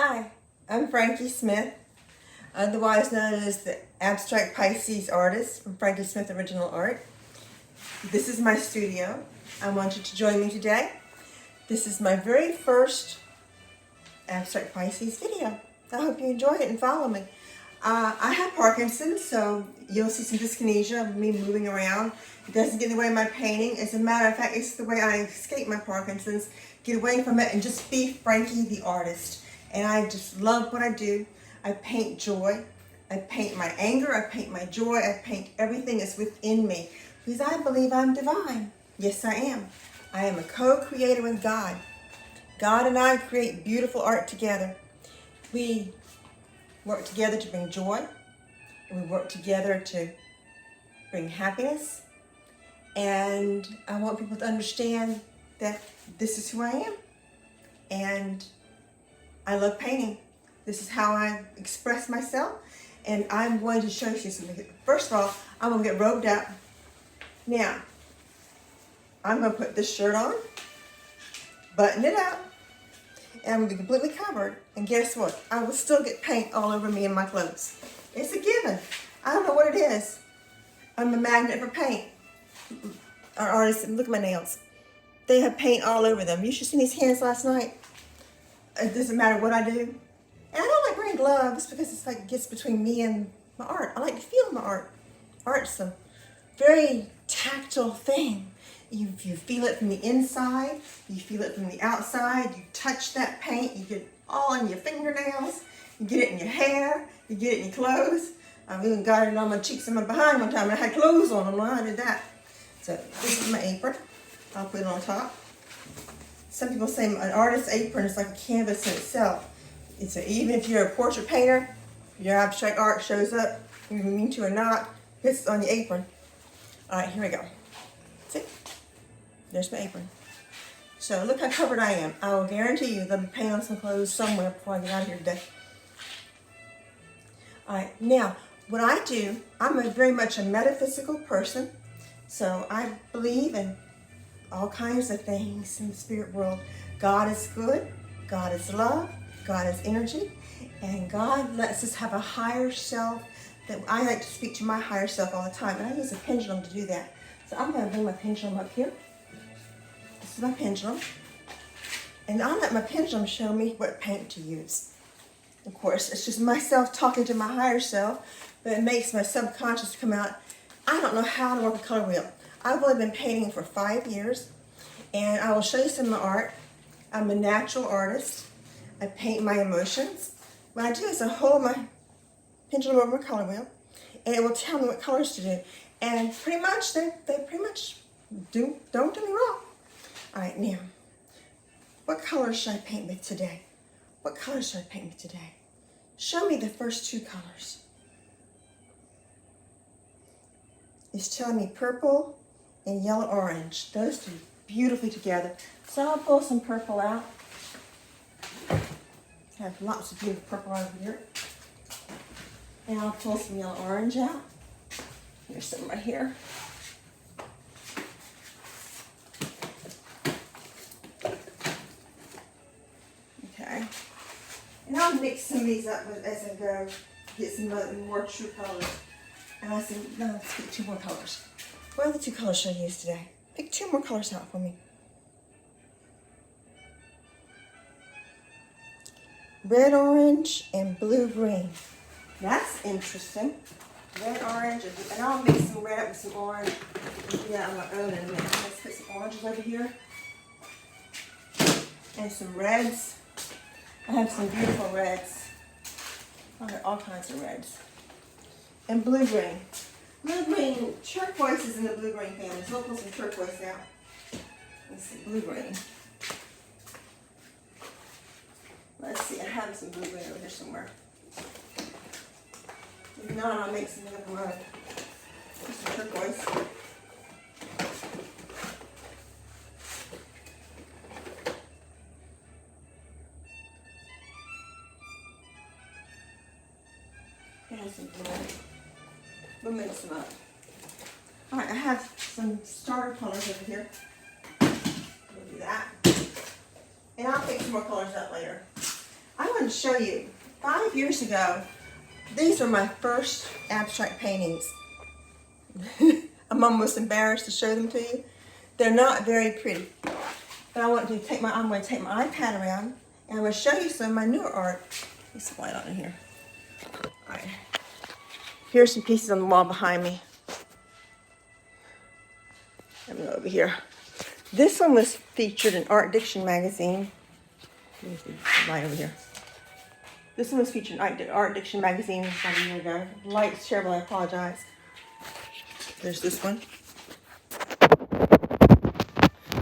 Hi, I'm Frankie Smith, otherwise known as the Abstract Pisces artist from Frankie Smith Original Art. This is my studio. I want you to join me today. This is my very first Abstract Pisces video. I hope you enjoy it and follow me. I have Parkinson, so you'll see some dyskinesia of me moving around. It doesn't get in the way of my painting. As a matter of fact, it's the way I escape my Parkinson's, get away from it, and just be Frankie the artist. And I just love what I do. I paint joy. I paint my anger. I paint my joy. I paint everything that's within me because I believe I'm divine. Yes, I am. I am a co-creator with God. God and I create beautiful art together. We work together to bring joy, and we work together to bring happiness. And I want people to understand that this is who I am. And I love painting. This is how I express myself. And I'm going to show you something. First of all, I'm going to get robed up. Now, I'm going to put this shirt on, button it up, and I'm going to be completely covered. And guess what? I will still get paint all over me and my clothes. It's a given. I don't know what it is. I'm a magnet for paint. Our artists, look at my nails. They have paint all over them. You should have seen these hands last night. It doesn't matter what I do. And I don't like wearing gloves because it's like gets between me and my art. I like to feel my art. Art's a very tactile thing. You feel it from the inside, you feel it from the outside, you touch that paint, you get it all in your fingernails, you get it in your hair, you get it in your clothes. I've even got it on my cheeks and my behind one time and I had clothes on them when I did that. So this is my apron. I'll put it on top. Some people say an artist's apron is like a canvas in itself. Even if you're a portrait painter, your abstract art shows up, you mean to or not, it's on your apron. All right, here we go. See? There's my apron. So look how covered I am. I will guarantee you there'll be paint on some clothes somewhere before I get out of here today. All right, now, what I do, I'm very much a metaphysical person. So I believe in all kinds of things in the spirit world. God is good, God is love, God is energy, and God lets us have a higher self. That I like to speak to my higher self all the time, and I use a pendulum to do that. So I'm going to bring my pendulum up here. This is my pendulum, and I'll let my pendulum show me what paint to use. Of course, it's just myself talking to my higher self, but it makes my subconscious come out. I don't know how to work a color wheel. I've only been painting for 5 years, and I will show you some of my art. I'm a natural artist. I paint my emotions. What I do is I hold my pendulum over my color wheel, and it will tell me what colors to do. And pretty much, they pretty much do, don't do me wrong. All right, now, what colors should I paint with today? What colors should I paint with today? Show me the first two colors. It's telling me purple and yellow orange. Those two beautifully together. So I'll pull some purple out. I have lots of beautiful purple over here. And I'll pull some yellow orange out. There's some right here. Okay. And I'll mix some of these up as I go, get some more true colors. And I said, no, let's pick 2 more colors. What other 2 colors should I use today? Pick 2 more colors out for me. Red, orange, and blue, green. That's interesting. Red, orange, and I'll mix some red up with some orange. Yeah, on my own in a minute. Let's put some oranges over here. And some reds. I have some beautiful reds. I have all kinds of reds. And blue-green. Blue-green, turquoise is in the blue-green family, so we'll pull some turquoise out. Let's see, blue-green. Let's see, I have some blue-green over here somewhere. If not, I'll make some of my own. Here's some turquoise. There's some blue. We'll mix them up. All right, I have some starter colors over here. We'll do that. And I'll pick some more colors up later. I want to show you, 5 years ago, these were my first abstract paintings. I'm almost embarrassed to show them to you. They're not very pretty. But I'm going to take my iPad around and I'm going to show you some of my newer art. There's some light on in here. All right. Here's some pieces on the wall behind me. Let me go over here. This one was featured in Art Diction magazine. Let me see the light over here. This one was featured in Art Diction magazine about a year ago. The light's terrible, I apologize. There's this one.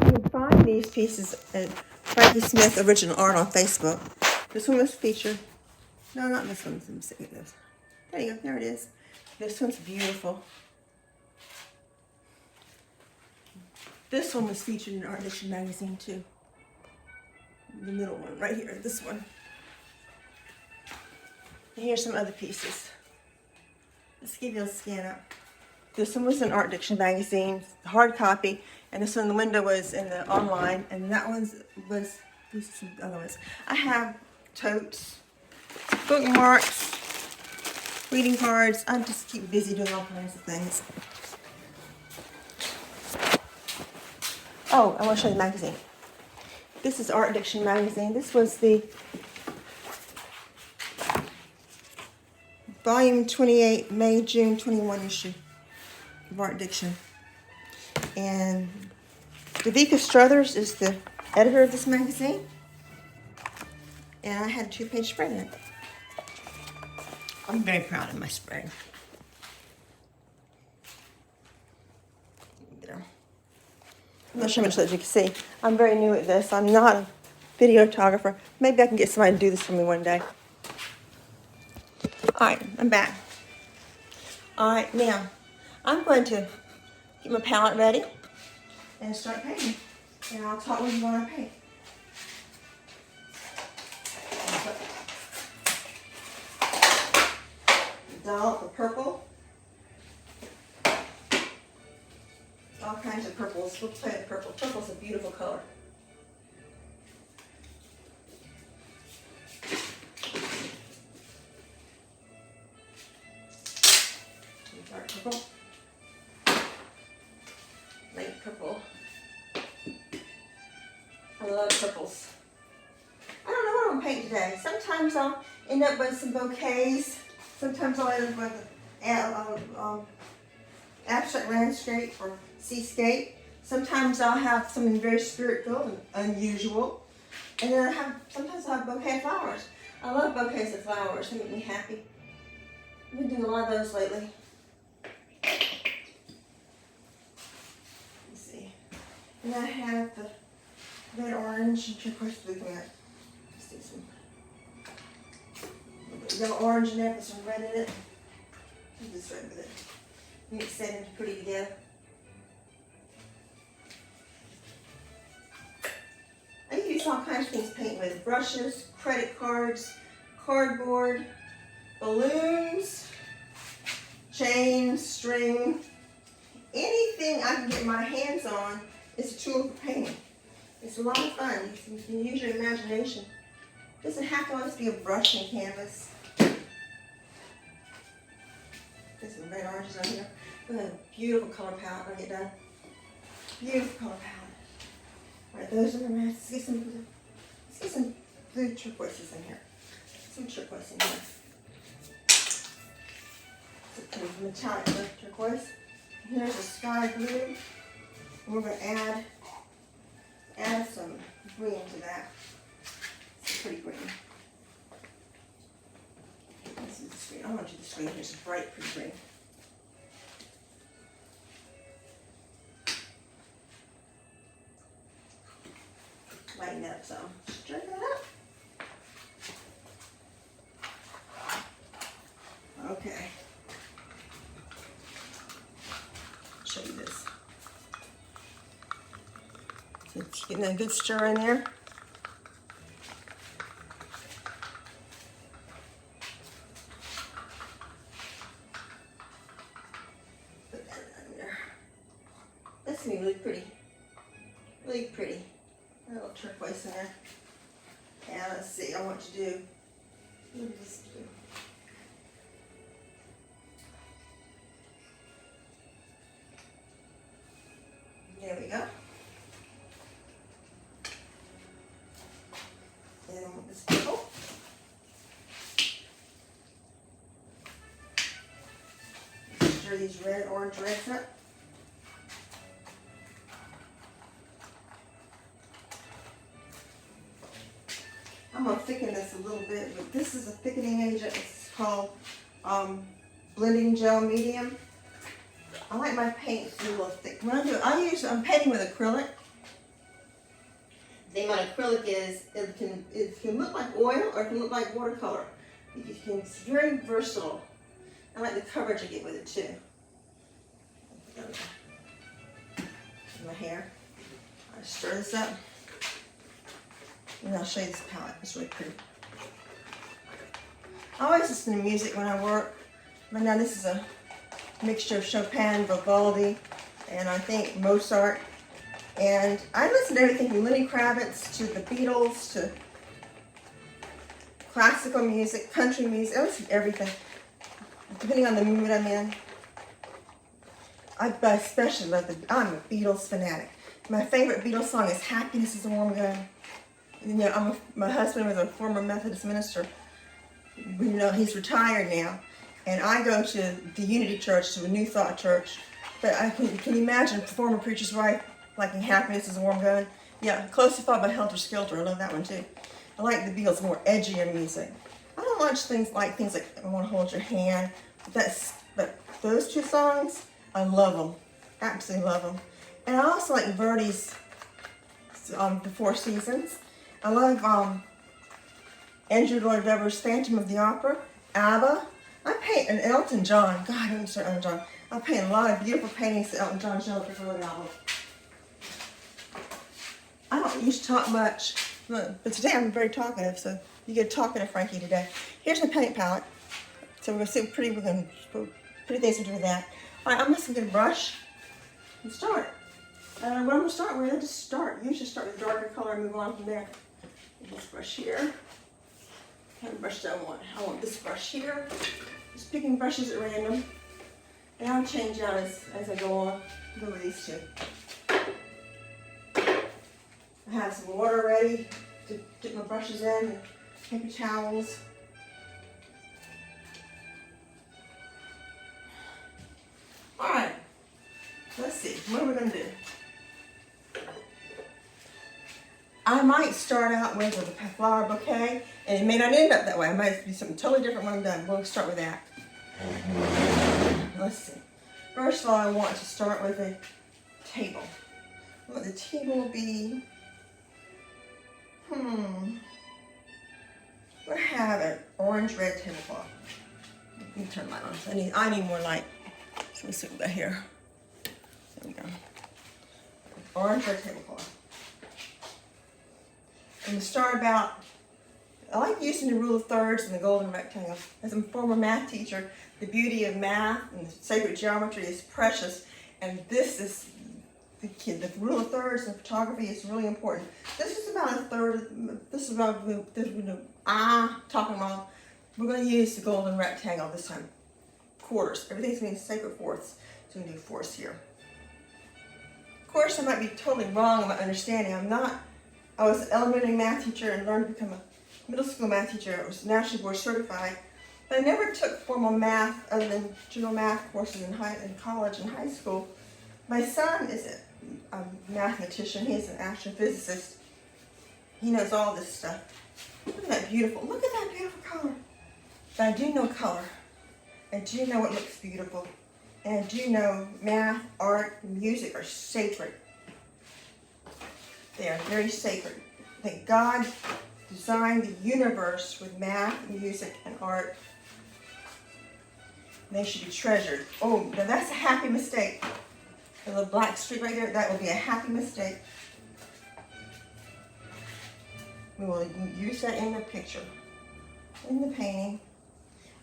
You can find these pieces at Frankie Smith Original Art on Facebook. This one was featured. No, not this one. Let me see this. There you go. There it is. This one's beautiful. This one was featured in Art Diction magazine too. The middle one, right here. This one. And here's some other pieces. Let's give you a scan up. This one was in Art Diction magazine, hard copy, and this one in the window was in the online, and that one was, these are some other ones. I have totes, bookmarks, reading cards. I just keep busy doing all kinds of things. Oh, I want to show you the magazine. This is Art Diction magazine. This was the volume 28, May, June 21 issue of Art Diction. And Davika Struthers is the editor of this magazine. And I had a 2-page spread in it. I'm very proud of my spread. There. I'm not sure how much that you can see. I'm very new at this. I'm not a videographer. Maybe I can get somebody to do this for me one day. Alright, I'm back. Alright, now I'm going to get my palette ready and start painting. And I'll talk with you while I paint. Dollop of purple. All kinds of purples. We'll play with purple. Purple's a beautiful color. Dark purple. Light purple. I love purples. I don't know what I'm going to paint today. Sometimes I'll end up with some bouquets. Sometimes I'll end up with an abstract landscape or seascape. Sometimes I'll have something very spirit-filled and unusual. And then sometimes I'll have a bouquet of flowers. I love bouquets of flowers. They make me happy. I've been doing a lot of those lately. Let's see. And I have the red, orange, and turquoise blue here. Let's do some yellow, orange in there, put some red in it. Do this red with it. Mix that into pretty together. I use all kinds of things to paint with. Brushes, credit cards, cardboard, balloons, chain, string. Anything I can get my hands on is a tool for painting. It's a lot of fun. You can use your imagination. It doesn't have to always be a brush and canvas. There's some red oranges on here. Look at a beautiful color palette when I get done. Beautiful color palette. Alright, those are the rest. Let's get some blue turquoises in here. Some turquoise in here. Some metallic blue turquoise. And here's a sky blue. And we're going to add some green to that. It's pretty green. This is the screen. I want you to screen. Here's a bright, pretty green. Lighten that up some. Stir that up. Okay. Show you this. So it's getting a good stir in there. Put that in there. That's gonna be really pretty. Really pretty. A little turquoise in there. And let's see, I want to do. What does this do? There we go. And I want this purple. Stir these orange reds up. I'm going to thicken this a little bit, but this is a thickening agent. It's called blending gel medium. I like my paint to be a little thick. When I'm painting with acrylic. The thing about acrylic is it can look like oil or it can look like watercolor. It's very versatile. I like the coverage I get with it too. My hair. I stir this up. And I'll show you this palette. It's really pretty. I always listen to music when I work. But now this is a mixture of Chopin, Vivaldi, and I think Mozart. And I listen to everything from Lenny Kravitz to the Beatles to classical music, country music. I listen to everything, depending on the mood I'm in. I especially love I'm a Beatles fanatic. My favorite Beatles song is Happiness is a Warm Gun. You know, my husband was a former Methodist minister. You know, he's retired now. And I go to the Unity Church, to a New Thought church. But can you imagine former preacher's wife liking Happiness is a Warm Gun? Yeah, Closely Followed by Helter Skelter. I love that one too. I like the Beatles' more edgier music. I don't watch things like I Want to Hold Your Hand. But those two songs, I love them. Absolutely love them. And I also like Verdi's The Four Seasons. I love Andrew Lloyd Webber's Phantom of the Opera, ABBA. I paint an Elton John. God, I'm sorry, Elton John. I paint a lot of beautiful paintings to Elton John Shelter for the album. I don't used to talk much, but today I'm very talkative, so you get talkative Frankie today. Here's my paint palette. So we're going to see what pretty things we do with that. All right, I'm just going to get a brush and start. What I'm going to start with, just start. Usually start with a darker color and move on from there. This brush here. What brush do I want? I want this brush here. Just picking brushes at random. And I'll change out as I go on. Go with these two. I have some water ready to dip my brushes in and paper towels. Alright. Let's see. What are we going to do? I might start out with a flower bouquet, and it may not end up that way. It might be something totally different when I'm done. We'll start with that. Let's see. First of all, I want to start with a table. I want the table to be, we'll have an orange-red tablecloth. Let me turn the light on. I need more light. So let's see what we got here. There we go. Orange-red tablecloth. And to start about, I like using the rule of thirds and the golden rectangle. As a former math teacher, the beauty of math and sacred geometry is precious, and this is the rule of thirds in photography is really important. This is about a third. This is about talking wrong. We're going to use the golden rectangle this time. Quarters. Everything's going to be sacred fourths, so we're going to do fourths here. Of course, I might be totally wrong in my understanding. I was an elementary math teacher and learned to become a middle school math teacher. I was nationally board certified. But I never took formal math other than general math courses in college and high school. My son is a mathematician. He's an astrophysicist. He knows all this stuff. Look at that beautiful color. But I do know color. I do know what looks beautiful. And I do know math, art, and music are sacred. They are very sacred. That God designed the universe with math, music, and art. They should be treasured. Oh, now that's a happy mistake. The little black streak right there, that will be a happy mistake. We will use that in the picture, in the painting.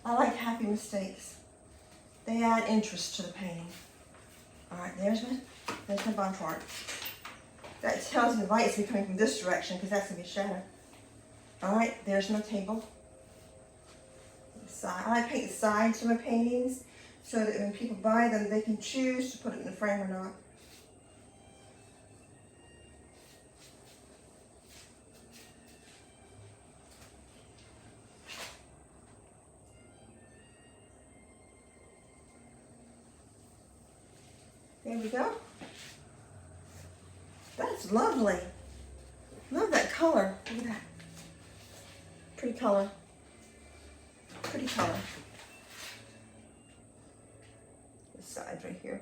I like happy mistakes. They add interest to the painting. All right, there's my bottom part. That tells me the light's be coming from this direction because that's going to be shadow. All right, there's my table. I paint the sides of my paintings so that when people buy them, they can choose to put it in the frame or not. There we go. That's lovely. Love that color. Look at that. Pretty color. Pretty color. This side right here.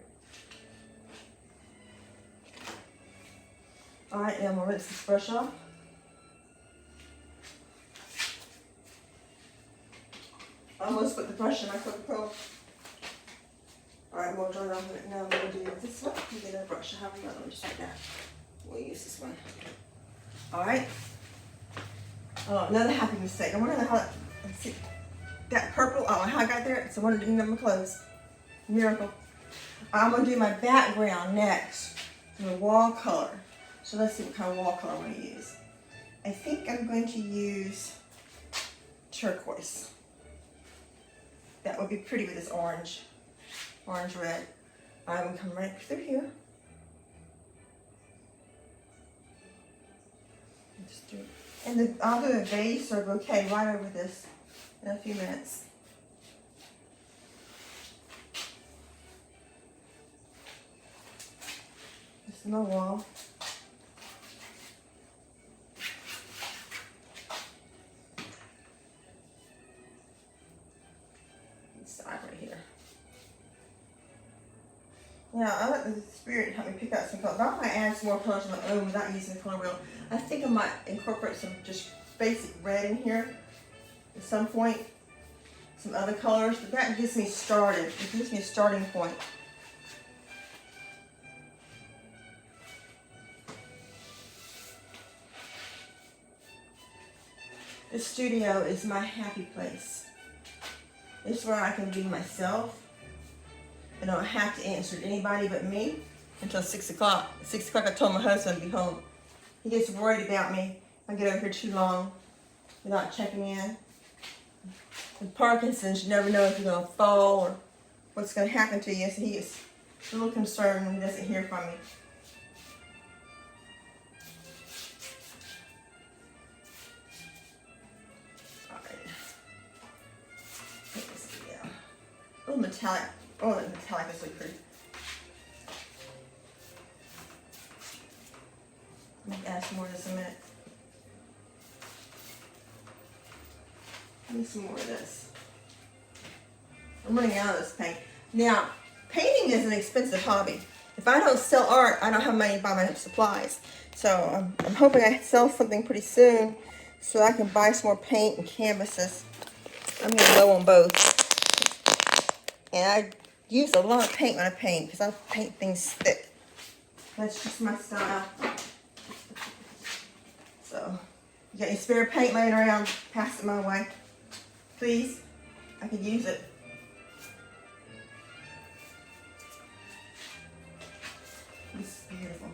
All right, now I'm gonna rinse this brush off. I almost put the brush in my crooked probe. All right, we'll dry it off. Now I'm gonna do this one. You get a brush. I have another one just like that. We'll use this one. All right. Oh, another happy mistake. I wonder how. Let's see. That purple. Oh, how I got there? It's the one that didn't have my clothes. Miracle. I'm gonna do my background next. The wall color. So let's see what kind of wall color I want to use. I think I'm going to use turquoise. That would be pretty with this orange red. I'm gonna come right through here. Just do it. And I'll do a vase or a bouquet right over this in a few minutes. This is my wall. This side right here. Now, I let the spirit help me pick out some colors. I might add some more colors of my own without using the color wheel. I think I might incorporate some just basic red in here at some point. Some other colors, but that gets me started. It gives me a starting point. The studio is my happy place. It's where I can be myself. I don't have to answer to anybody but me until 6 o'clock. At 6 o'clock, I told my husband to be home. He gets worried about me. I get over here too long without checking in. With Parkinson, you never know if you're going to fall or what's going to happen to you. So he gets a little concerned when he doesn't hear from me. All right. Take this down. A little metallic. Oh, that metallic is really pretty. Let me add some more of this in a minute. Need some more of this. I'm running out of this paint. Now, painting is an expensive hobby. If I don't sell art, I don't have money to buy my supplies. So I'm hoping I sell something pretty soon so I can buy some more paint and canvases. I'm getting low on both. And I use a lot of paint when I paint because I paint things thick. That's just my style. So, you got any spare paint laying around? Pass it my way. Please, I could use it. This is beautiful.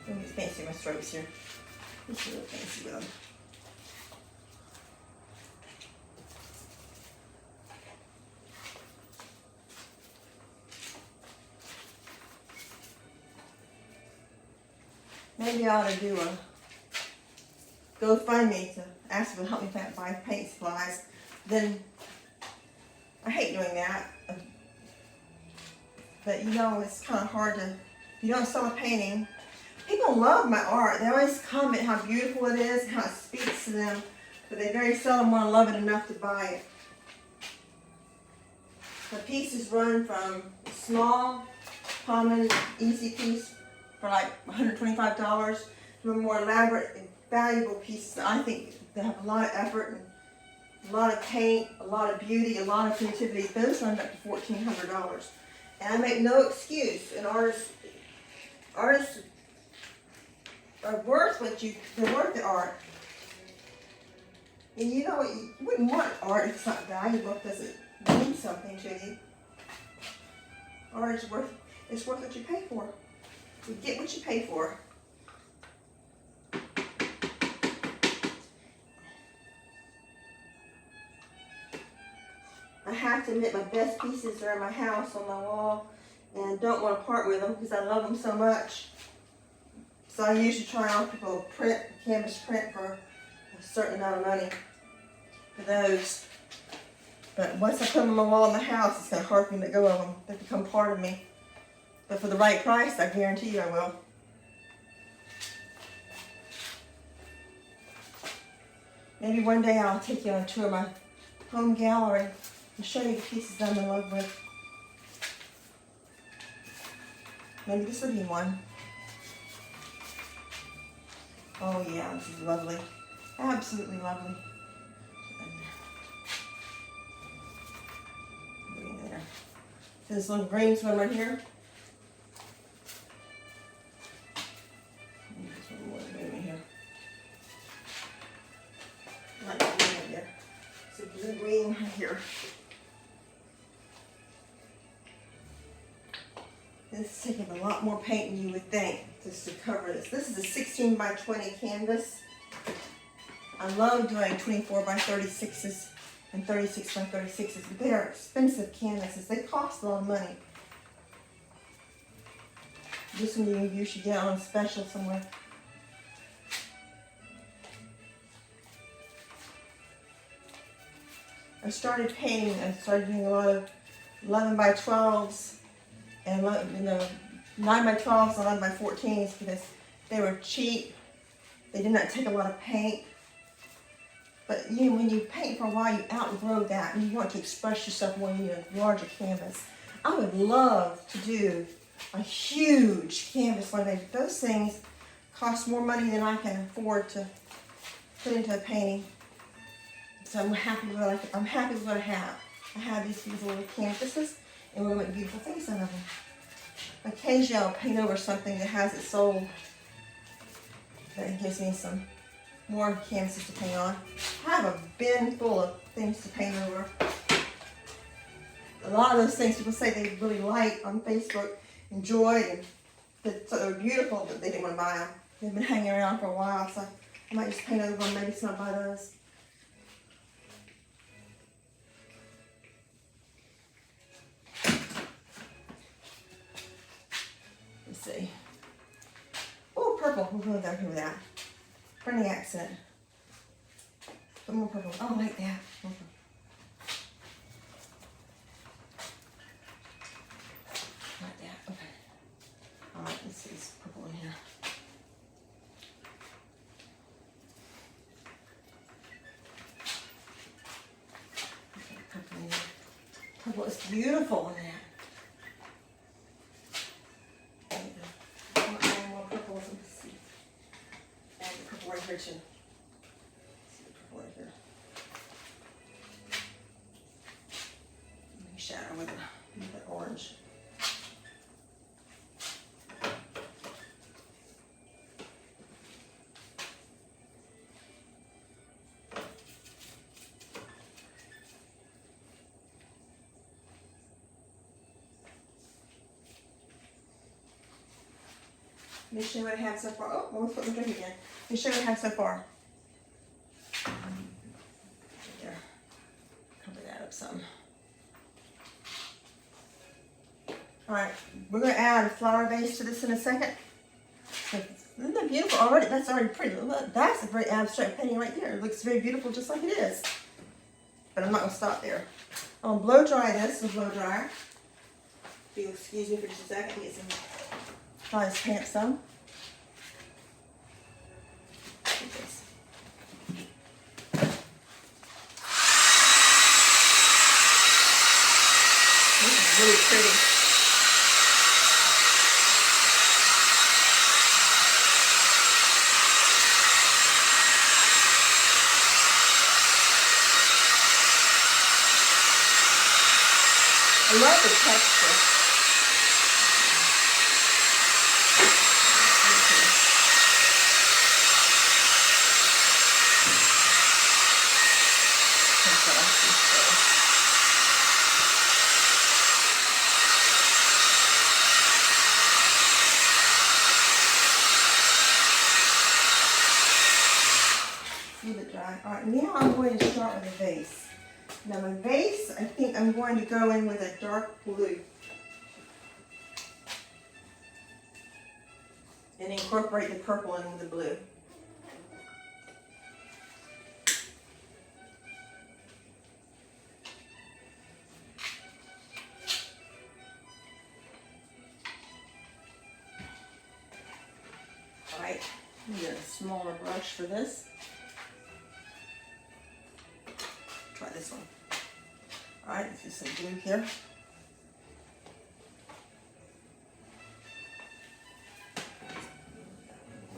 Let me get fancy with my strokes here. Just a little fancy with them. Maybe I ought to do a GoFundMe to ask them to help me buy paint supplies. Then I hate doing that. But you know, it's kind of hard to, you don't sell a painting. People love my art. They always comment how beautiful it is, how it speaks to them, but they very seldom want to love it enough to buy it. The pieces run from small, common, easy piece for like $125 to a more elaborate and valuable piece that I think that have a lot of effort and a lot of paint, a lot of beauty, a lot of creativity. Those run up to $1,400. And I make no excuse. And artists are worth they're worth the art. And you know, you wouldn't want art if it's not valuable, if it doesn't mean something to you. Art is worth what you pay for. You get what you pay for. I have to admit my best pieces are in my house on my wall, and I don't want to part with them because I love them so much. So I usually try and offer people a canvas print for a certain amount of money for those. But once I put them on my wall in the house, it's going to hard for me to go of them. They become part of me. But for the right price, I guarantee you I will. Maybe one day I'll take you on a tour of my home gallery and show you the pieces I'm in love with. Maybe this will be one. Oh yeah, this is lovely. Absolutely lovely. There. This little green one right here. This one more green here. Like green right there. It's a blue green right here. This is taking a lot more paint than you would think just to cover this. This is a 16 by 20 canvas. I love doing 24 by 36s and 36 by 36s, but they are expensive canvases. They cost a lot of money. This one you should get on special somewhere. I started painting, I started doing a lot of 11 by 12s and 9 by 12s and 11 by 14s because they were cheap. They did not take a lot of paint. But when you paint for a while, you outgrow that and you want to express yourself more. You need a larger canvas. I would love to do a huge canvas one day. Those things cost more money than I can afford to put into a painting. So I'm happy with what I have. I have these beautiful little canvases, and we're going to make beautiful things out of them. Occasionally I'll paint over something that has its soul. That gives me some more canvases to paint on. I have a bin full of things to paint over. A lot of those things people say they really like on Facebook, enjoyed, and that so they're beautiful, but they didn't want to buy them. They've been hanging around for a while, so I might just paint over them. Maybe somebody does. Let's see. Oh, purple. We'll go down here with that. Friendly accent. Put more purple. Oh, I like that. Okay. Like that. Okay. All right. Let's see this purple in here. Okay, purple in here. Purple is beautiful in that. Here too. See the purple right here. Maybe shadow with the orange. Let me show you what I have so far. Oh, let's put my drink again. Let me show you what I have so far. There. Cover that up some. Alright, we're going to add a flower base to this in a second. Isn't that beautiful already? That's already pretty. Look, that's a very abstract painting right there. It looks very beautiful just like it is. But I'm not going to stop there. I'm going to blow dry this with a blow dryer. If you'll excuse me for just a second, get some. Try this paint some. This is really pretty. I love the texture. dry. All right, now I'm going to start with a vase. Now my vase, I think I'm going to go in with a dark blue. And incorporate the purple in with the blue. All right, I'm going to get a smaller brush for this. Try this one. All right, let's do some blue here.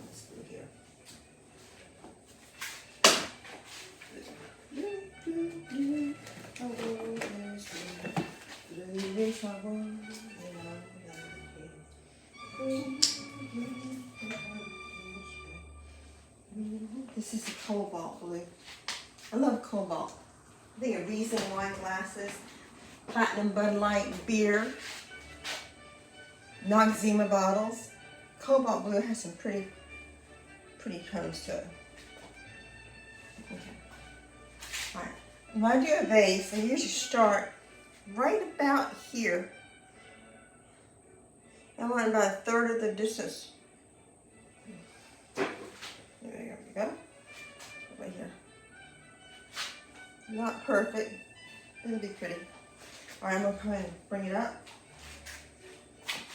This blue here. Blue, blue, oh, there's blue. Blue is my world, This is a cobalt blue. I love cobalt. I think of Riesling wine glasses, Platinum Bud Light beer, Noxzema bottles. Cobalt blue has some pretty tones to it. Okay. All right. When I do a vase, I usually start right about here. I want about a third of the distance. There we go. Right here. Not perfect. It'll be pretty. All right, I'm gonna come in and bring it up.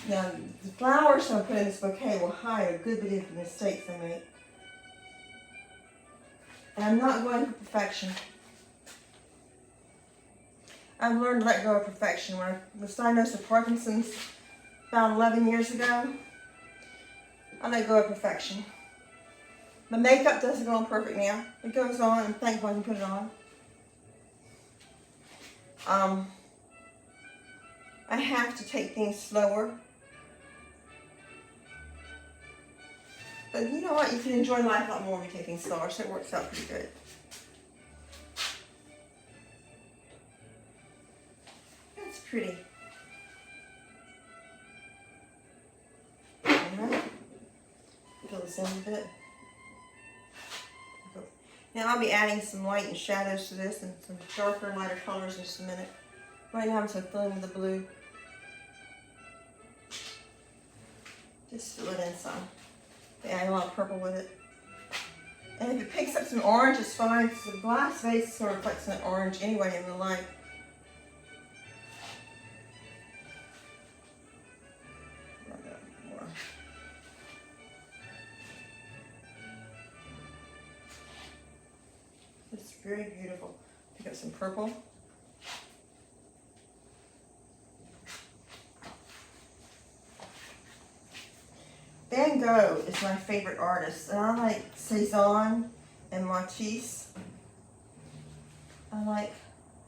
Now, the flowers I'm putting in this bouquet will hide a good bit of the mistakes I make. And I'm not going for perfection. I've learned to let go of perfection. When I was diagnosed with Parkinson's about 11 years ago, I let go of perfection. My makeup doesn't go on perfect now. It goes on, and thank God I can put it on. I have to take things slower. But you know what? You can enjoy life a lot more when you take things slower, so it works out pretty good. That's pretty. Alright. Fill this in a bit. Now I'll be adding some light and shadows to this and some darker and lighter colors in just a minute. Right now I'm just filling with the blue. Just fill it in some. Add a lot of purple with it. And if it picks up some orange, it's fine, because the glass vase sort of reflects an orange anyway in the light. It's very beautiful. Pick up some purple. Van Gogh is my favorite artist, and I like Cezanne and Matisse. I like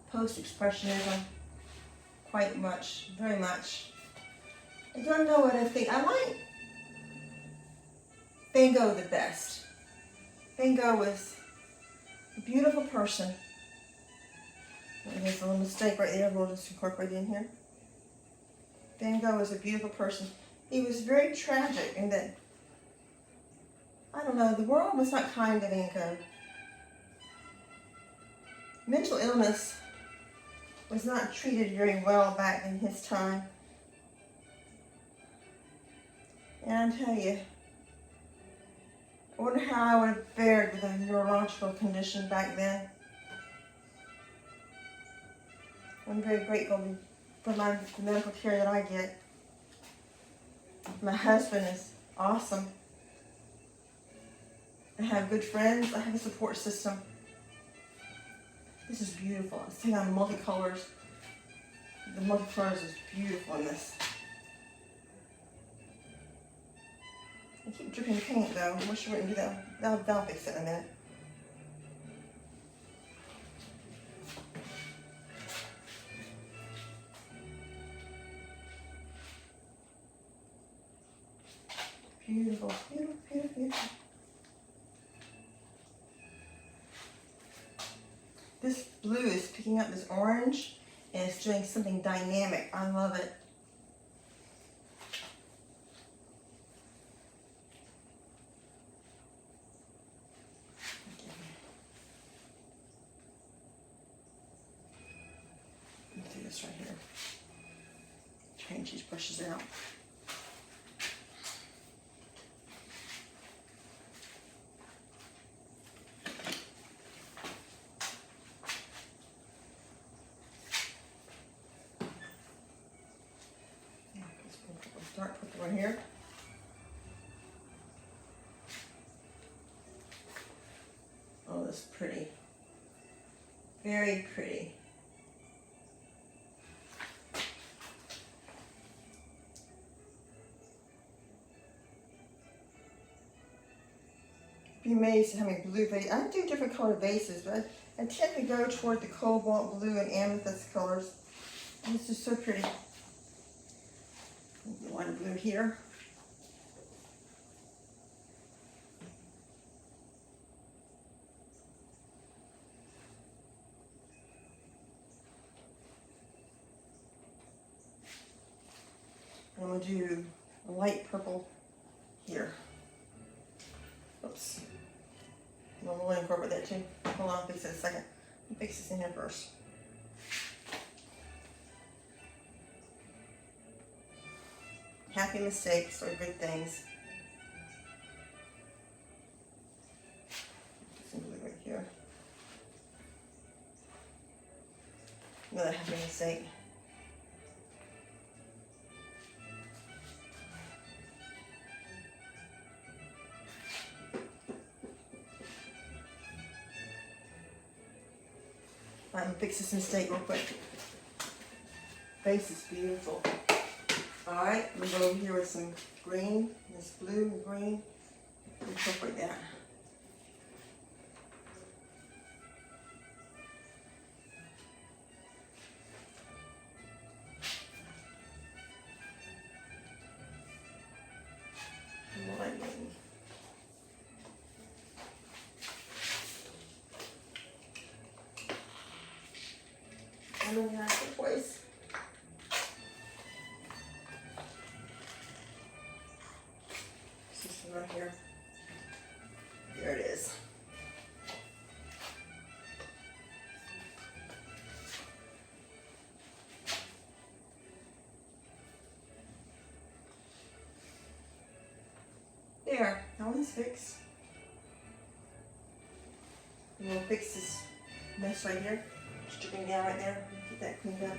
post-expressionism quite much, very much. I don't know what I think. I like Van Gogh the best. Van Gogh was a beautiful person. There's a little mistake right there, we'll just incorporate it in here. Van Gogh was a beautiful person. He was very tragic in that, I don't know, the world was not kind to Van Gogh. Mental illness was not treated very well back in his time. And I tell you, I wonder how I would have fared with a neurological condition back then. I'm very grateful for the medical care that I get. My husband is awesome. I have good friends. I have a support system. This is beautiful. It's taking on multicolors. The multicolors is beautiful in this. I keep dripping paint though. I wish I wouldn't do that. That'll fix it in a minute. Beautiful, beautiful, beautiful, beautiful. This blue is picking up this orange and it's doing something dynamic. I love it. this right here. Change these brushes out. Dark purple right here. Oh, that's pretty. Very pretty. Be amazed at how many blue vases. I do different colored vases, but I tend to go toward the cobalt blue and amethyst colors. And it's just so pretty. Lighter blue here. I'm going to do a light purple here. Oops. I'm going to incorporate that too. Hold on, I'll fix it in a second. I'll fix this in here first. Happy mistakes are good things. Some blue right here. Another happy mistake. I'm gonna fix this mistake real quick. Face is beautiful. Alright, I'm gonna go over here with some green, this blue and green. Incorporate that. Light green. And then that's the place. This one right here. There it is. There, that one's fixed. And we'll fix this mess right here. Stripping down right there. Get that cleaned up.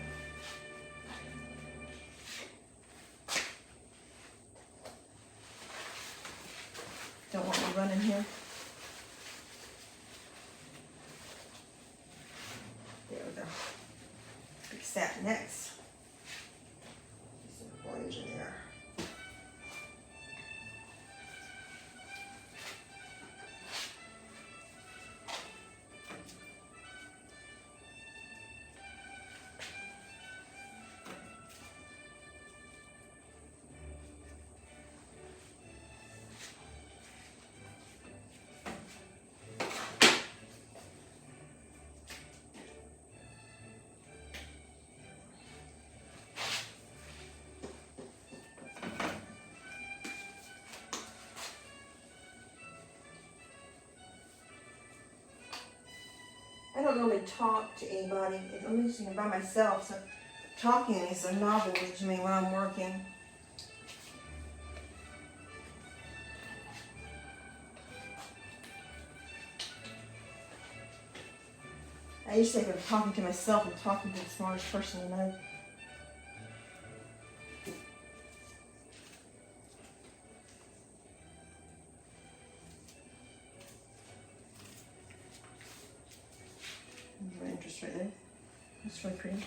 Don't want me running here. There we go. Fix that next. Get some orange in there. I don't normally talk to anybody. I'm usually by myself, so talking is a novelty to me when I'm working. I usually think I'm talking to myself and talking to the smartest person I know. My interest right there. That's really pretty.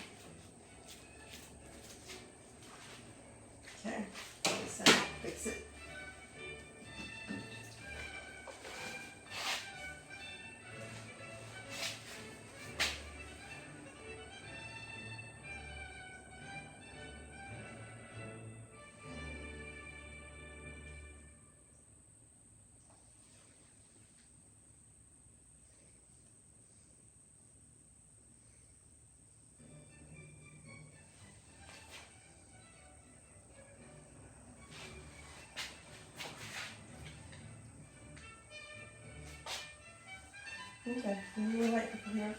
Okay, fix it. Okay, a little light from here.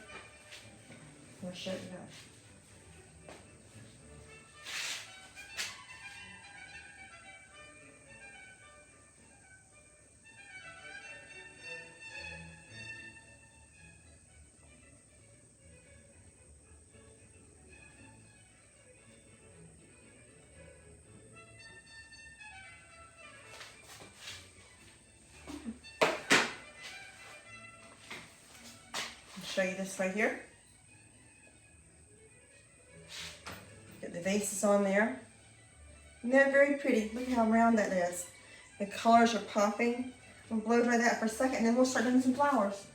I'll show you that. show you this right here. Get the vases on there. And they're very pretty. Look how round that is. The colors are popping. We'll blow dry that for a second and then we'll start doing some flowers.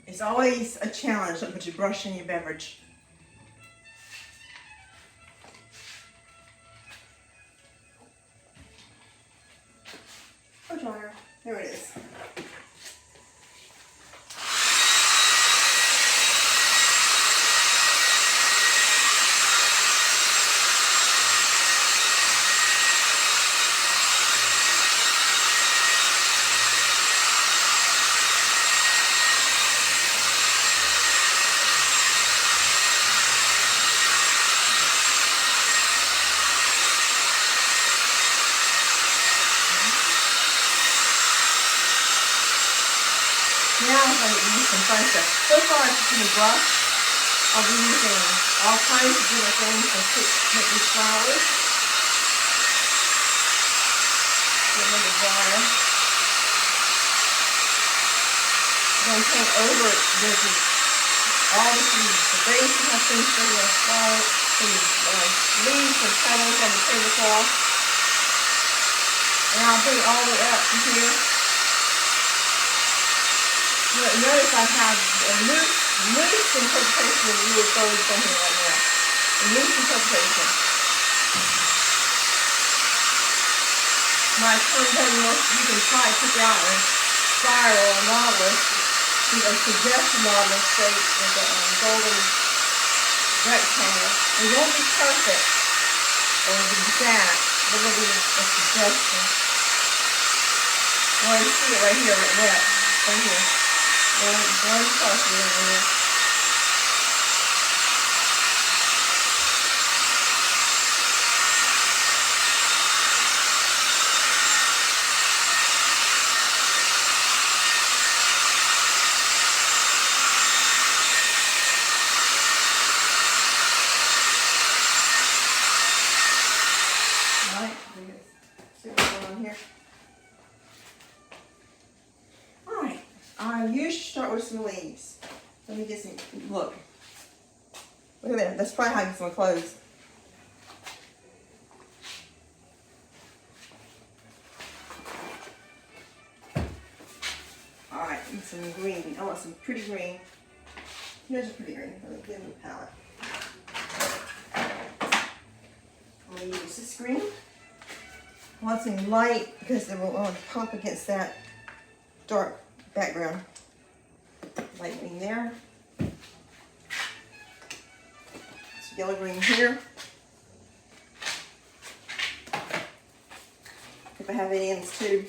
It's always a challenge to put your brush in your beverage. Oh, dryer. There it is. Now I'm going to use some fun stuff. So far I'm using a brush. I'll be using all kinds of different things to make these flowers. Get rid of the dryer. I'm going to paint over all the leaves. The base has things for the flower, some leaves and petals on the tablecloth. And I'll bring it all the way up to here. Notice I have a loose interpretation of the rule of thirds on here right now. A loose interpretation. My turn you can try to pick out a spiral or nautilus, a suggestion nautilus shape with a golden rectangle. It won't be perfect or exact, but it'll be a suggestion. Well, you see it right here, right there, right here. One part here. All right, see what's going on here. I usually start with some leaves. Let me get some, look. Look at that, that's probably how I get some clothes. Alright, and some green. I want some pretty green. Here's a pretty green. Let me get in the palette. I'm going to use this green. I want some light because it will pop against that dark background. Light green there. Some yellow green here. If I have any ends too.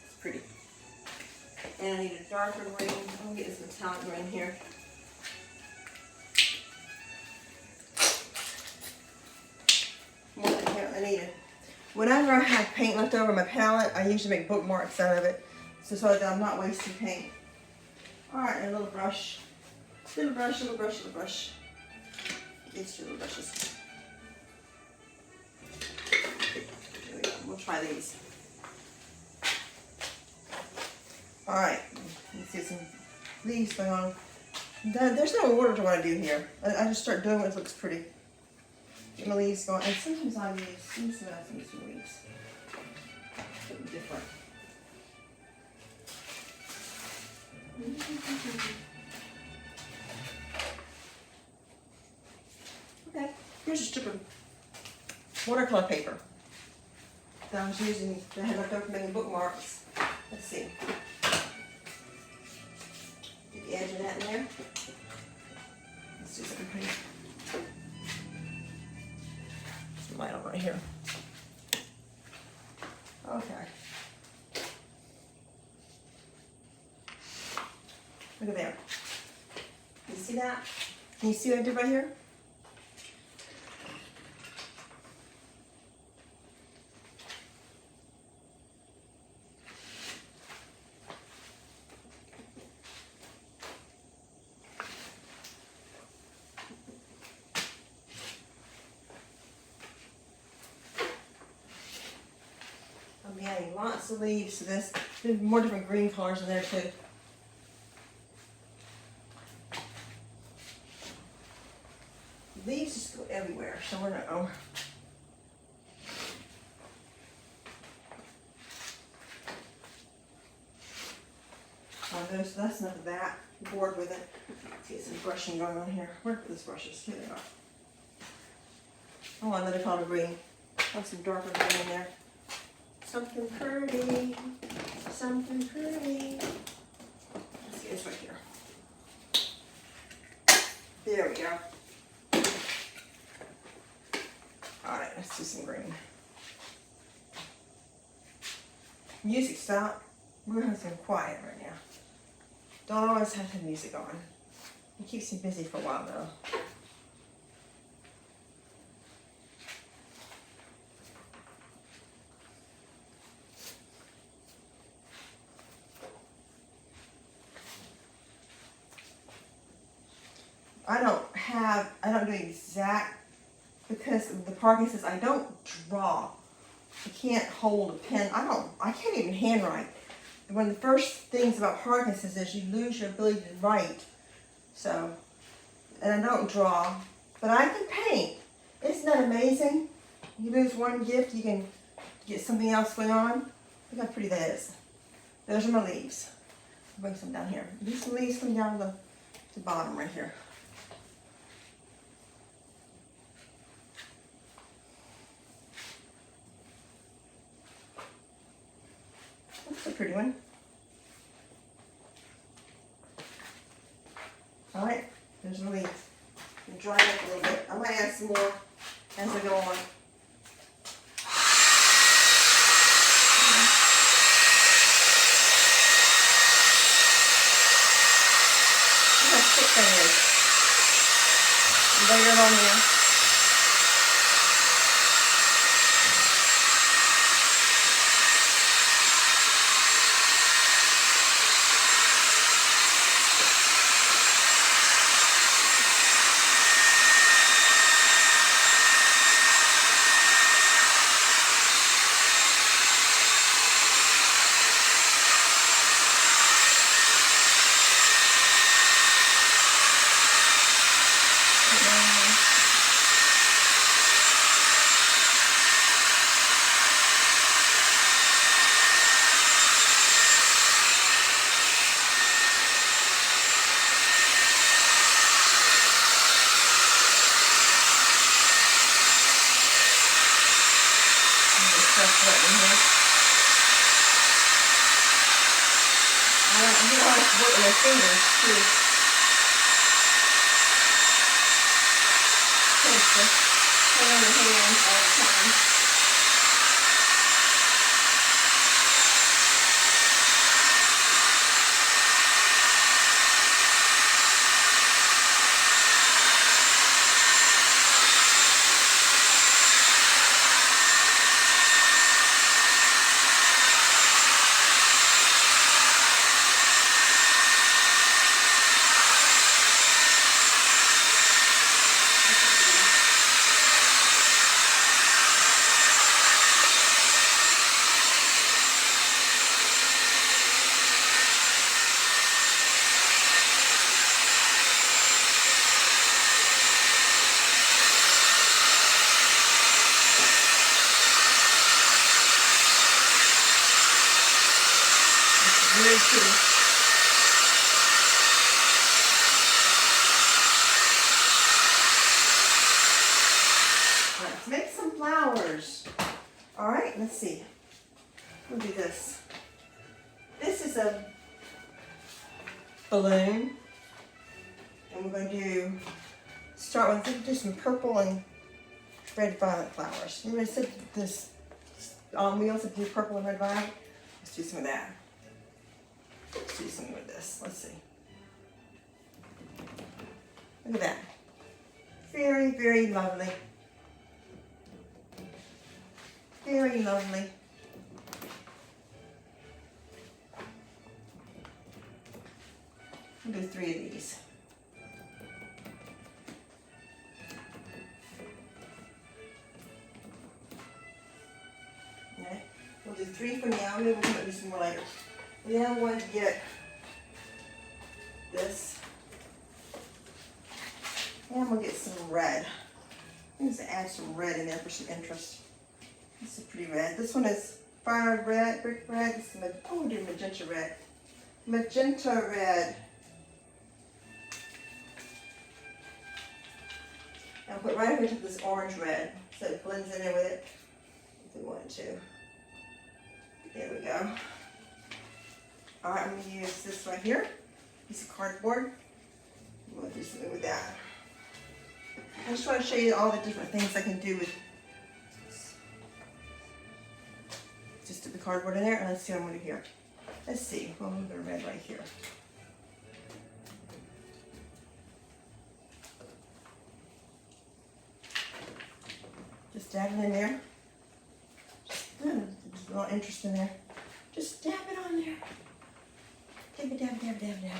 It's pretty. And I need a darker green. I'm gonna get this metallic green here. More than here, I need it. Whenever I have paint left over my palette, I usually make bookmarks out of it, so that I'm not wasting paint. All right, and a little brush. Little brush, little brush, little brush. These two little brushes. There we go. We'll try these. All right, let's see some leaves going on. There's no order to what I do here. I just start doing what looks pretty. Get my leaves going, and sometimes I use some leaves. Something different. Okay, here's a strip of watercolor paper that I was using that I had left over from making bookmarks. Let's see. Get the edge of that in there. Let's do something pretty. Some light on right here. Okay. Look at there. Can you see that? Can you see what I did right here? adding lots of leaves to this. There's more different green colors in there too. Leaves just go everywhere, so we're not going. So that's enough of that. I'm bored with it. Let's get some brushing going on here. Where are those brushes? Here they are. Oh, another color green. Want some darker green in there. Something pretty. Something pretty. Let's see, it's right here. There we go. Alright, let's do some green. Music stop. We're going to have some quiet right now. Don't always have the music on. It keeps you busy for a while though. I don't do exact, because of the Parkinson's, I don't draw. I can't hold a pen. I can't even handwrite. One of the first things about Parkinson's is you lose your ability to write. So, and I don't draw, but I can paint. Isn't that amazing? You lose one gift, you can get something else going on. Look how pretty that is. Those are my leaves. I'll bring some down here. These leaves come down to the bottom right here. That's a pretty one. Alright, there's the leaves. Dry up a little bit. I might add some more as I go on. Look how thick that is. Layer it on there. I'm gonna have to work with my fingers too. Hang on your hands all the time. Very pretty. Let's make some flowers. All right, let's see. We'll do this. This is a balloon, and we're going to start with just some purple and red violet flowers. Remember I said this? We also do purple and red violet. Let's do some of that. Let's do something with this. Let's see. Look at that. Very, very lovely. Very lovely. We'll do 3 of these. Okay. We'll do three for now. Maybe we'll do some more later. And then I'm going to get this. And I'm going to get some red. I'm going to add some red in there for some interest. This is pretty red. This one is fire red, brick red. This is we'll do magenta red. Magenta red. I'll put right over to this orange red so it blends in there with it if we want to. There we go. Alright, I'm going to use this right here, piece of cardboard. I'm going to do something with that. I just want to show you all the different things I can do with this. Just put the cardboard in there and let's see what I'm going to do here. Let's see, we'll move the red right here. Just dab it in there. Just a little interest in there. Just dab it on there. Dab it, dab, dab, dab, dab.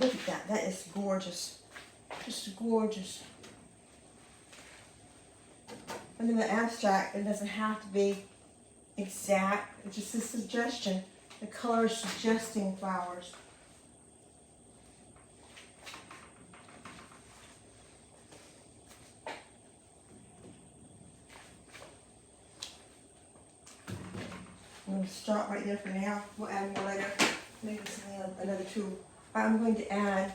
Look at that. That is gorgeous. Just gorgeous. And in the abstract, it doesn't have to be exact. It's just a suggestion. The color is suggesting flowers. I'm going to stop right there for now. We'll add more later. Maybe another tool. I'm going to add,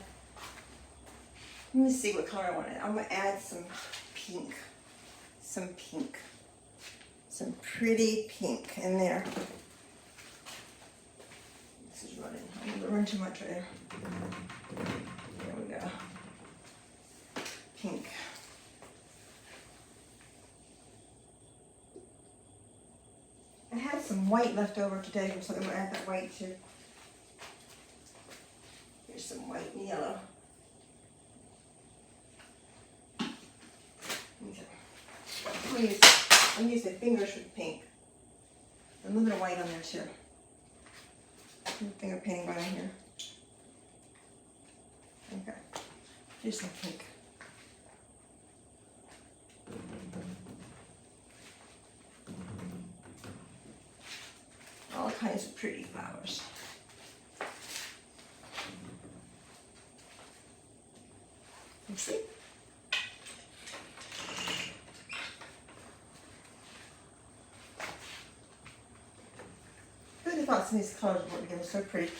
let me see what color I want to add. I'm going to add some pink. Some pink. Some pretty pink in there. This is running. I'm going to run too much right there. There we go. Pink. I had some white left over today, so I'm going to add that white too. Here's some white and yellow. I'm using fingers with pink. A little bit of white on there too. Finger painting right on here. Okay. Here's some pink. All kinds of pretty flowers. You see? I really thought some of these colors work together so pretty.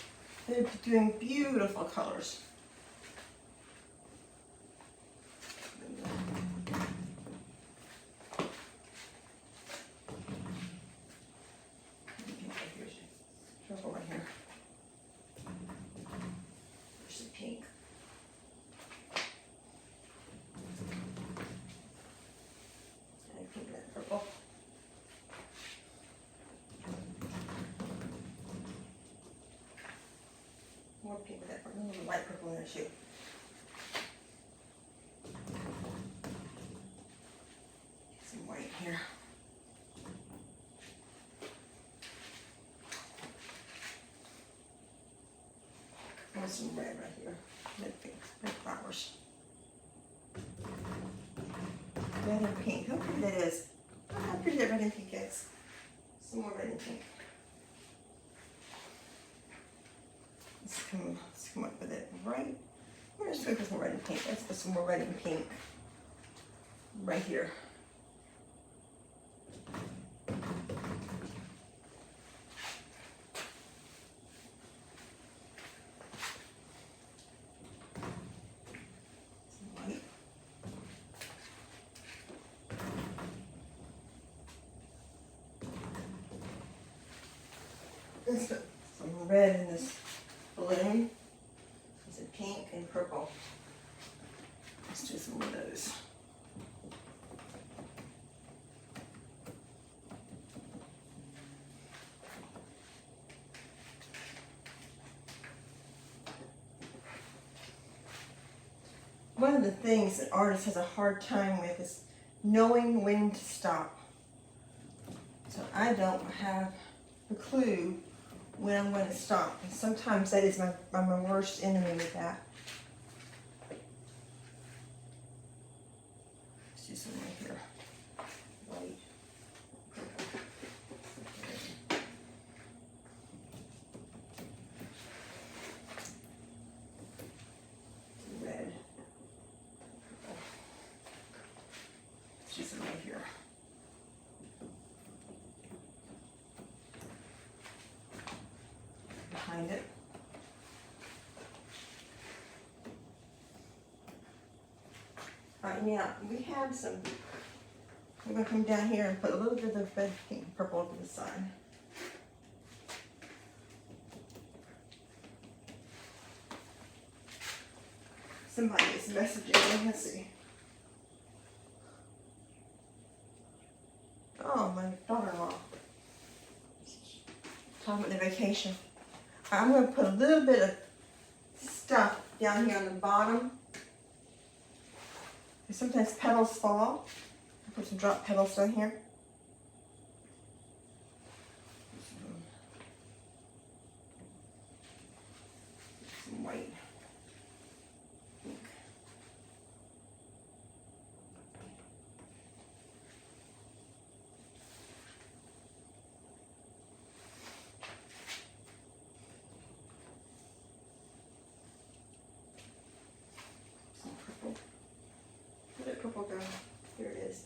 They're doing beautiful colors. Purple right here. There's some pink. And pink and purple. More pink with that purple. A little light purple in there too. Some white here. And some red right here. Red pink. Red flowers. Red and pink. How pretty that is. Look how pretty that red and pink is. Some more red and pink. Let's come up with it right. We're just going to put some red and pink. Let's put some more red and pink right here. Some white. Let's put some red in this balloon. Is it pink and purple? Let's do some of those. One of the things that artists has a hard time with is knowing when to stop. So I don't have a clue when I'm going to stop. And sometimes that is my worst enemy with that. Let's do some right here. White. Alright, now we have some, we're going to come down here and put a little bit of red, pink, and purple over the side. Somebody is messaging me, let's see. Oh, my daughter-in-law. Talking about their vacation. I'm going to put a little bit of stuff down here on the bottom. Sometimes petals fall. I'll put some drop petals down here. Some white. Pink. Some purple. Where did purple go? Here it is.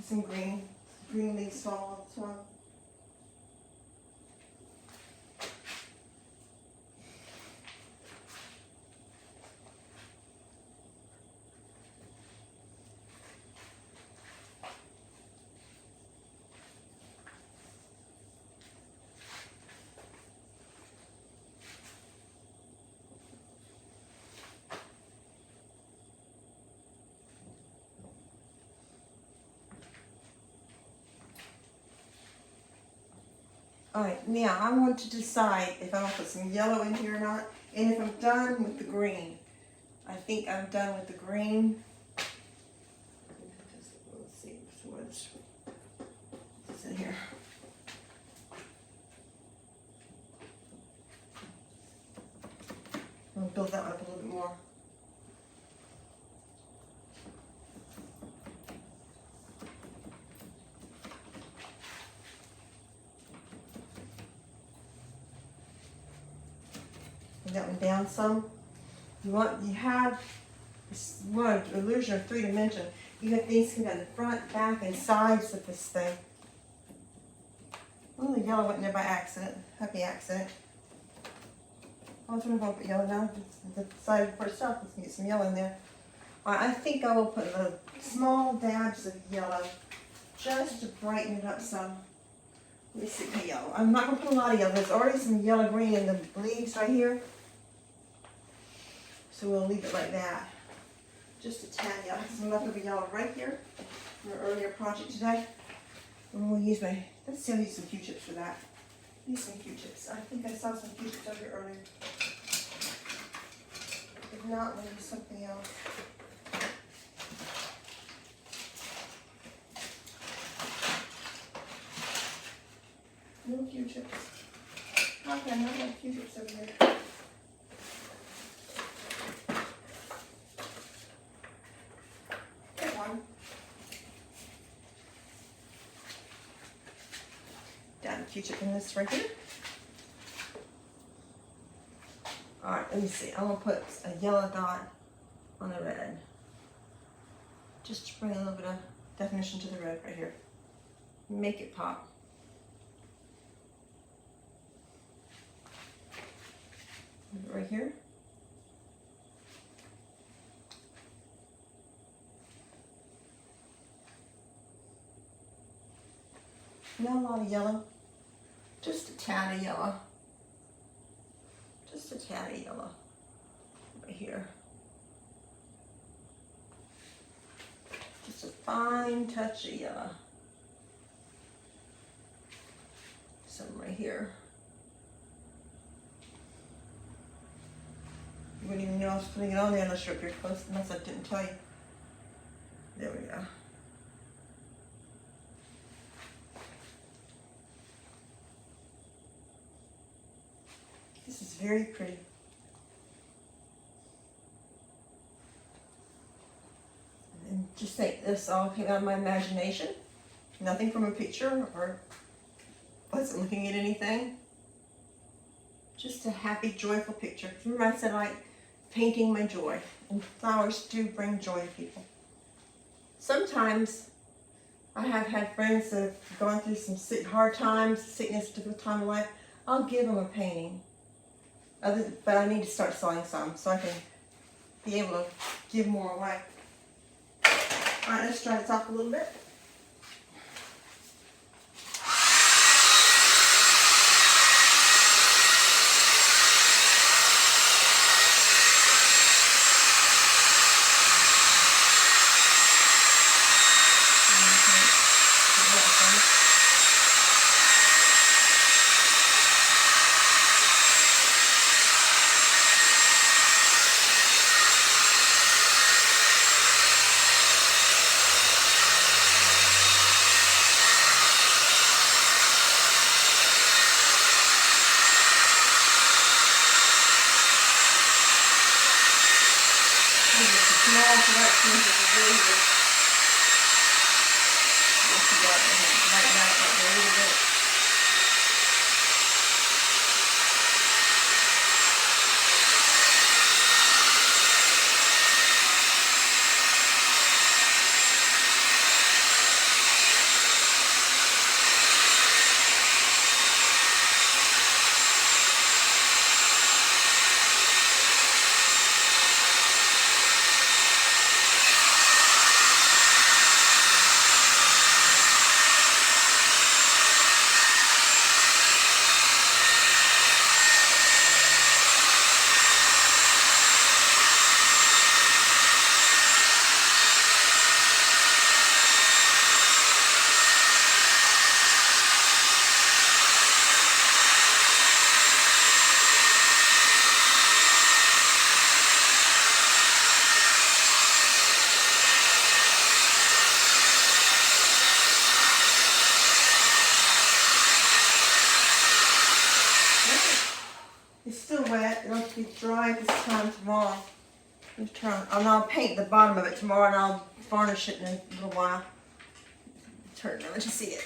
Some green leaves fall as well. Alright, now I want to decide if I want to put some yellow in here or not, and if I'm done with the green. I think I'm done with the green. Let's see, what's in here? I'm going to build that one up a little bit more. That one down some. You have one illusion of 3 dimension. You have things come down the front, back, and sides of this thing. Oh, the yellow went in there by accident. Happy accident. I was going to put yellow now. The side first off, let's get some yellow in there. I think I will put small dabs of yellow just to brighten it up some. Let me see the yellow. I'm not going to put a lot of yellow. There's already some yellow green in the leaves right here. So we'll leave it like that. Just a tad yellow. I have some leftover yellow right here from an earlier project today. And we'll use let's see, I'll use some Q-tips for that. Use some Q-tips. I think I saw some Q-tips over here earlier. If not, we'll use something else. No Q-tips. Okay, I don't have Q-tips over here. Down a Q-tip in this right here. Alright, let me see. I'm going to put a yellow dot on the red. Just to bring a little bit of definition to the red right here. Make it pop. Right here. Not a lot of yellow, just a tad of yellow. Just a tad of yellow right here. Just a fine touch of yellow. Some right here. You wouldn't even know I was putting it on there unless you're up here close, unless I didn't tell you. There we go. This is very pretty. And just think, this all came out of my imagination. Nothing from a picture or wasn't looking at anything. Just a happy, joyful picture. Remember I said I like painting my joy. And flowers do bring joy to people. Sometimes I have had friends that have gone through some hard times, sickness, difficult time of life. I'll give them a painting. But I need to start selling some so I can be able to give more away. All right, let's dry this off a little bit. Small selection is really good. Just about right now, like a little bit. It's still wet. It'll have to be dry this time tomorrow. And I'll paint the bottom of it tomorrow, and I'll varnish it in a little while. Turn it, let you see it.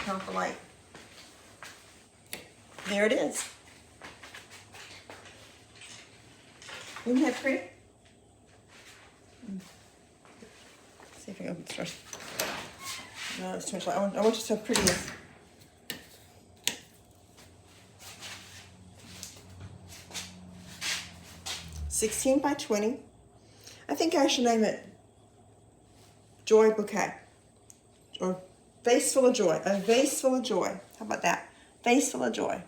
Turn off the light. There it is. Isn't that pretty? See if I can open this first. No, it's too much light. I want you so pretty. 16 by 20. I think I should name it Joy Bouquet. Or Vase Full of Joy. A vase full of joy. How about that? Vase full of joy.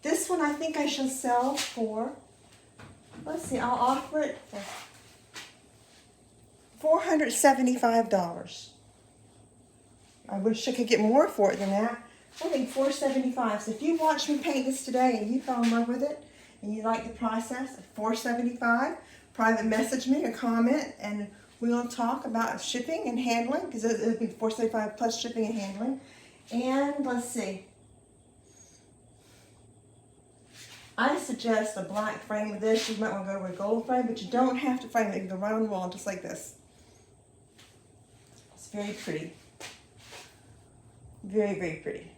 This one I think I shall sell for, let's see, I'll offer it for $475. I wish I could get more for it than that. I think $475. So if you watched me paint this today and you fell in love with it, and you like the process, at $475, private message me or comment, and we'll talk about shipping and handling, because it'll be $475 plus shipping and handling. And let's see, I suggest a black frame of this. You might want to go with a gold frame, but you don't have to frame it. You can go right on the wall, just like this. It's very pretty. Very, very pretty.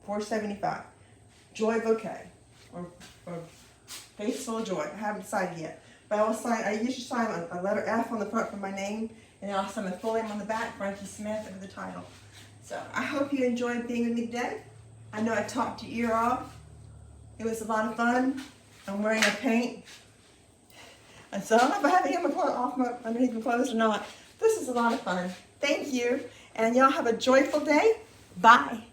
$475. Joy Bouquet, or Vase Full of Joy. I haven't decided yet. But I usually sign a letter F on the front for my name, and then I'll sign my full name on the back, Frankie Smith, over the title. So I hope you enjoyed being with me today. I know I talked your ear off. It was a lot of fun. I'm wearing a paint. And so I don't know if I have the hammer off underneath my clothes or not. This is a lot of fun. Thank you. And y'all have a joyful day. Bye.